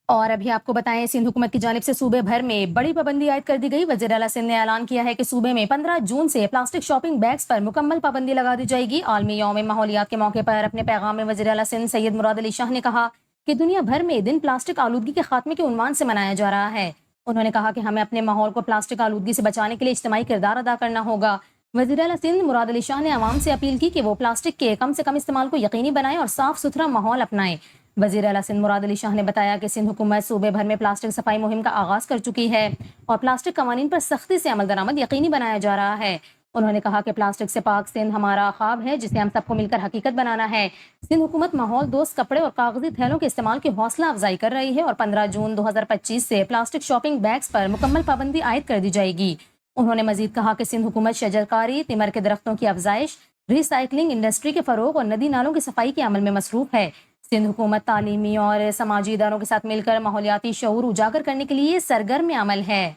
اور ابھی آپ کو بتائیں سندھ حکومت کی جانب سے صوبے بھر میں بڑی پابندی عائد کر دی گئی۔ وزیر اعلیٰ سندھ نے اعلان کیا ہے کہ صوبے میں 15 جون سے پلاسٹک شاپنگ بیگز پر مکمل پابندی لگا دی جائے گی۔ عالمی یوم ماحولیات کے موقع پر اپنے پیغام میں وزیر اعلیٰ سندھ سید مراد علی شاہ نے کہا کہ دنیا بھر میں دن پلاسٹک آلودگی کے خاتمے کے عنوان سے منایا جا رہا ہے۔ انہوں نے کہا کہ ہمیں اپنے ماحول کو پلاسٹک آلودگی سے بچانے کے لیے اجتماعی کردار ادا کرنا ہوگا۔ وزیر اعلیٰ سندھ مراد علی شاہ نے عوام سے اپیل کی کہ وہ پلاسٹک کے کم سے کم استعمال کو یقینی بنائیں اور صاف ستھرا ماحول اپنائیں۔ وزیر اعلیٰ سندھ مراد علی شاہ نے بتایا کہ سندھ حکومت صوبے بھر میں پلاسٹک صفائی مہم کا آغاز کر چکی ہے اور پلاسٹک قوانین پر سختی سے عمل درآمد یقینی بنایا جا رہا ہے۔ انہوں نے کہا کہ پلاسٹک سے پاک سندھ ہمارا خواب ہے جسے ہم سب کو مل کر حقیقت بنانا ہے۔ سندھ حکومت ماحول دوست کپڑے اور کاغذی تھیلوں کے استعمال کی حوصلہ افزائی کر رہی ہے اور 15 جون 2025 سے پلاسٹک شاپنگ بیگز پر مکمل پابندی عائد کر دی جائے گی۔ انہوں نے مزید کہا کہ سندھ حکومت شجرکاری، تمر کے درختوں کی افزائش، ری سائیکلنگ انڈسٹری کے فروغ اور ندی نالوں کی صفائی کے عمل میں مصروف ہے۔ سندھ حکومت تعلیمی اور سماجی اداروں کے ساتھ مل کر ماحولیاتی شعور اجاگر کرنے کے لیے سرگرم عمل ہے۔